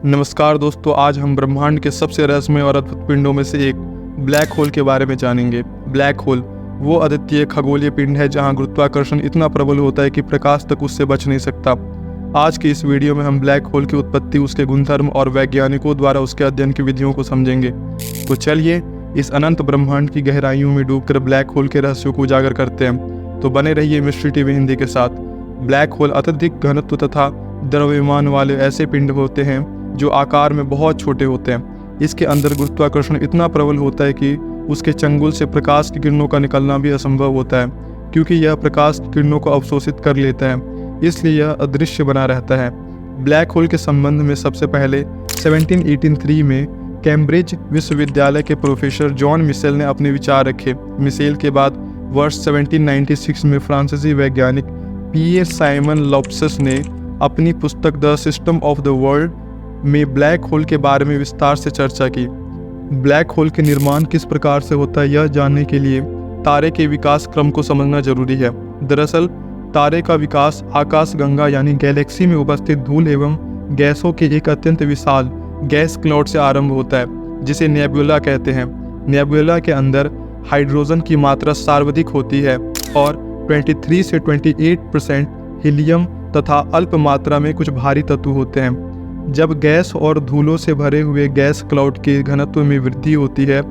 नमस्कार दोस्तों, आज हम ब्रह्मांड के सबसे रहस्यमय और अद्भुत पिंडों में से एक ब्लैक होल के बारे में जानेंगे। ब्लैक होल वो अद्वितीय खगोलीय पिंड है जहां गुरुत्वाकर्षण इतना प्रबल होता है कि प्रकाश तक उससे बच नहीं सकता। आज की इस वीडियो में हम ब्लैक होल की उत्पत्ति, उसके गुणधर्म और वैज्ञानिकों द्वारा उसके अध्ययन की विधियों को समझेंगे। तो चलिए इस अनंत ब्रह्मांड की गहराइयों में डूबकर ब्लैक होल के रहस्यों को उजागर करते हैं। तो बने रहिए मिस्ट्री टीवी हिंदी के साथ। ब्लैक होल अत्यधिक घनत्व तथा द्रव्यमान वाले ऐसे पिंड होते हैं जो आकार में बहुत छोटे होते हैं। इसके अंदर गुरुत्वाकर्षण इतना प्रबल होता है कि उसके चंगुल से प्रकाश की किरणों का निकलना भी असंभव होता है, क्योंकि यह प्रकाश की किरणों को अवशोषित कर लेता है, इसलिए यह अदृश्य बना रहता है। ब्लैक होल के संबंध में सबसे पहले 1783 में कैम्ब्रिज विश्वविद्यालय के प्रोफेसर जॉन मिशेल ने अपने विचार रखे। मिशेल के बाद वर्ष 1796 में फ्रांसीसी वैज्ञानिक पियर साइमन लॉप्सस ने अपनी पुस्तक the system of the world में ब्लैक होल के बारे में विस्तार से चर्चा की। ब्लैक होल के निर्माण किस प्रकार से होता है, यह जानने के लिए तारे के विकास क्रम को समझना जरूरी है। दरअसल तारे का विकास आकाशगंगा यानी गैलेक्सी में उपस्थित धूल एवं गैसों के एक अत्यंत विशाल गैस क्लाउड से आरंभ होता है, जिसे नेबुला कहते हैं। नेबुला के अंदर हाइड्रोजन की मात्रा सर्वाधिक होती है और 23 से 28% हीलियम तथा अल्प मात्रा में कुछ भारी तत्व होते हैं। जब गैस और धूलों से भरे हुए गैस क्लाउड के घनत्व में वृद्धि होती है,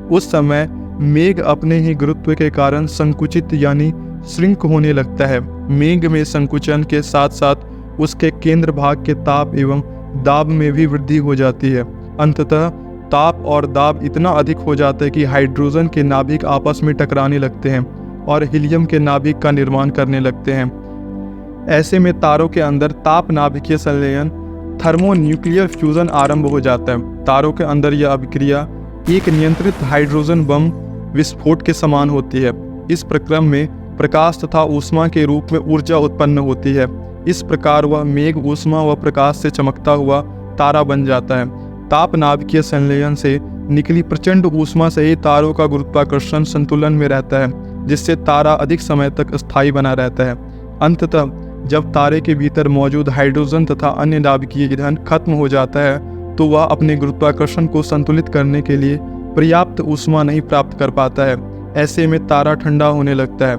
उस समय मेघ अपने ही गुरुत्व के कारण संकुचित यानी श्रिंक होने लगता है। मेघ में संकुचन के साथ साथ उसके केंद्र भाग के ताप एवं दाब में भी वृद्धि हो जाती है। अंततः ताप और दाब इतना अधिक हो जाता है कि हाइड्रोजन के नाभिक आपस में टकराने लगते हैं और हीलियम के नाभिक का निर्माण करने लगते हैं। ऐसे में तारों के अंदर ताप नाभिकीय संलयन थर्मोन्यूक्लियर फ्यूजन आरंभ हो जाता है। तारों के अंदर यह अभिक्रिया एक नियंत्रित हाइड्रोजन बम विस्फोट के समान होती है। इस प्रक्रम में प्रकाश तथा ऊष्मा के रूप में ऊर्जा उत्पन्न होती है। इस प्रकार वह मेघ ऊष्मा व प्रकाश से चमकता हुआ तारा बन जाता है। ताप नाभिकीय संलयन से निकली प्रचंड ऊष्मा से ही तारों का गुरुत्वाकर्षण संतुलन में रहता है, जिससे तारा अधिक समय तक स्थायी बना रहता है। अंततः जब तारे के भीतर मौजूद हाइड्रोजन तथा अन्य नाभिकीय ईंधन खत्म हो जाता है, तो वह अपने गुरुत्वाकर्षण को संतुलित करने के लिए पर्याप्त ऊष्मा नहीं प्राप्त कर पाता है। ऐसे में तारा ठंडा होने लगता है।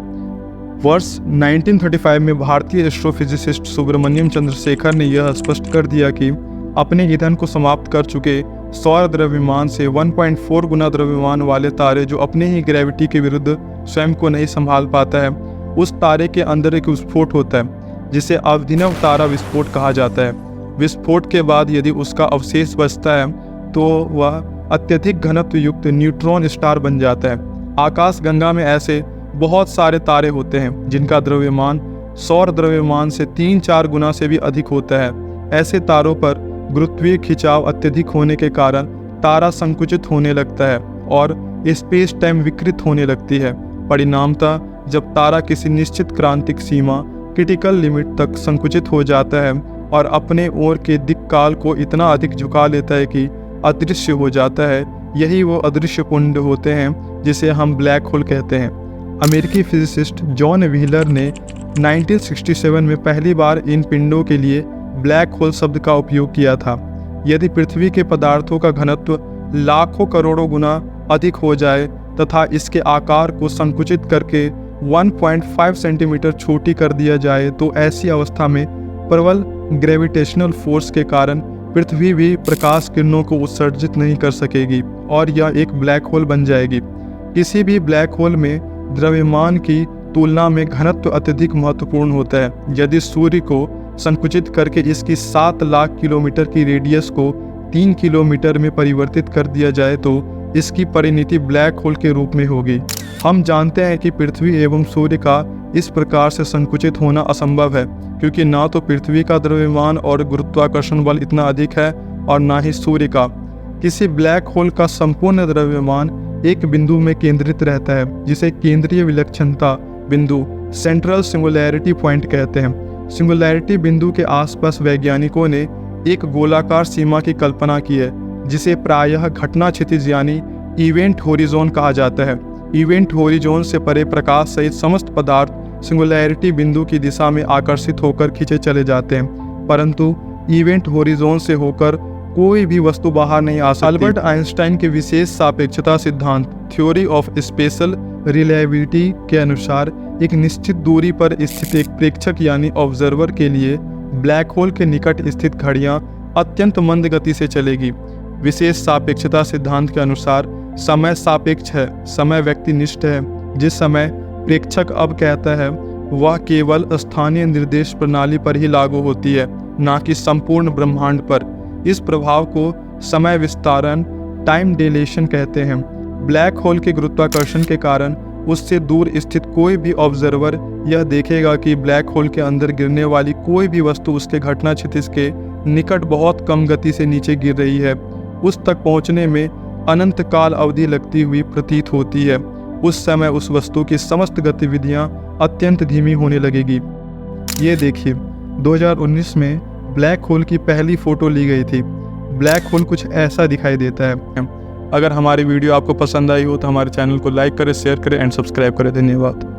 वर्ष 1935 में भारतीय एस्ट्रोफिजिसिस्ट सुब्रमण्यम चंद्रशेखर ने यह स्पष्ट कर दिया कि अपने ईंधन को समाप्त कर चुके सौर द्रव्यमान से 1.4 गुना द्रव्यमान वाले तारे, जो अपने ही ग्रेविटी के विरुद्ध स्वयं को नहीं संभाल पाता है, उस तारे के अंदर एक विस्फोट होता है, जिसे अभिनव तारा विस्फोट कहा जाता है। विस्फोट के बाद यदि उसका अवशेष बचता है, तो वह अत्यधिक घनत्व युक्त न्यूट्रॉन स्टार बन जाता है। आकाशगंगा में ऐसे बहुत सारे तारे होते हैं जिनका द्रव्यमान सौर द्रव्यमान से 3-4 गुना से भी अधिक होता है। ऐसे तारों पर गुरुत्वीय खिंचाव अत्यधिक होने के कारण तारा संकुचित होने लगता है और स्पेस टाइम विकृत होने लगती है। परिणामतः जब तारा किसी निश्चित क्रांतिक सीमा क्रिटिकल लिमिट तक संकुचित हो जाता है और अपने ओर के दिक्काल को इतना अधिक झुका लेता है कि अदृश्य हो जाता है, यही वो अदृश्य पिंड होते हैं जिसे हम ब्लैक होल कहते हैं। अमेरिकी फिजिसिस्ट जॉन व्हीलर ने 1967 में पहली बार इन पिंडों के लिए ब्लैक होल शब्द का उपयोग किया था। यदि पृथ्वी के पदार्थों का घनत्व लाखों करोड़ों गुना अधिक हो जाए तथा इसके आकार को संकुचित करके 1.5 सेंटीमीटर छोटी कर दिया जाए, तो ऐसी अवस्था में प्रबल ग्रेविटेशनल फोर्स के कारण पृथ्वी भी प्रकाश किरणों को उत्सर्जित नहीं कर सकेगी और यह एक ब्लैक होल बन जाएगी। किसी भी ब्लैक होल में द्रव्यमान की तुलना में घनत्व अत्यधिक महत्वपूर्ण होता है। यदि सूर्य को संकुचित करके इसकी 7 लाख किलोमीटर की रेडियस को 3 किलोमीटर में परिवर्तित कर दिया जाए, तो इसकी परिणति ब्लैक होल के रूप में होगी। हम जानते हैं कि पृथ्वी एवं सूर्य का इस प्रकार से संकुचित होना असंभव है, क्योंकि ना तो पृथ्वी का द्रव्यमान और गुरुत्वाकर्षण बल इतना अधिक है और ना ही सूर्य का। किसी ब्लैक होल का संपूर्ण द्रव्यमान एक बिंदु में केंद्रित रहता है, जिसे केंद्रीय विलक्षणता बिंदु सेंट्रल सिंगुलैरिटी पॉइंट कहते हैं। सिंगुलैरिटी बिंदु के आसपास वैज्ञानिकों ने एक गोलाकार सीमा की कल्पना की है, जिसे प्रायः घटना क्षितिज यानी इवेंट होरिजोन कहा जाता है। इवेंट होरिजोन से परे प्रकाश सहित समस्त पदार्थ सिंगुलैरिटी बिंदु की दिशा में आकर्षित होकर खींचे चले जाते हैं, परंतु इवेंट होरिजोन से होकर कोई भी वस्तु बाहर नहीं आ सकती। अल्बर्ट आइंस्टाइन के विशेष सापेक्षता सिद्धांत थ्योरी ऑफ स्पेशल रिलेटिविटी के अनुसार एक निश्चित दूरी पर स्थित एक प्रेक्षक यानी ऑब्जर्वर के लिए ब्लैक होल के निकट स्थित घड़ियां अत्यंत मंद गति से चलेगी। विशेष सापेक्षता सिद्धांत के अनुसार समय सापेक्ष है, समय व्यक्तिनिष्ठ है। जिस समय प्रेक्षक अब कहता है वह केवल स्थानीय निर्देश प्रणाली पर ही लागू होती है, ना कि संपूर्ण ब्रह्मांड पर। इस प्रभाव को समय विस्तारण टाइम डिलेशन कहते हैं। ब्लैक होल के गुरुत्वाकर्षण के कारण उससे दूर स्थित कोई भी ऑब्जर्वर यह देखेगा कि ब्लैक होल के अंदर गिरने वाली कोई भी वस्तु उसके घटना क्षितिज के निकट बहुत कम गति से नीचे गिर रही है। उस तक पहुंचने में अनंत काल अवधि लगती हुई प्रतीत होती है। उस समय उस वस्तु की समस्त गतिविधियां अत्यंत धीमी होने लगेगी। ये देखिए, 2019 में ब्लैक होल की पहली फ़ोटो ली गई थी। ब्लैक होल कुछ ऐसा दिखाई देता है। अगर हमारी वीडियो आपको पसंद आई हो तो हमारे चैनल को लाइक करें, शेयर करें एंड सब्सक्राइब करें। धन्यवाद।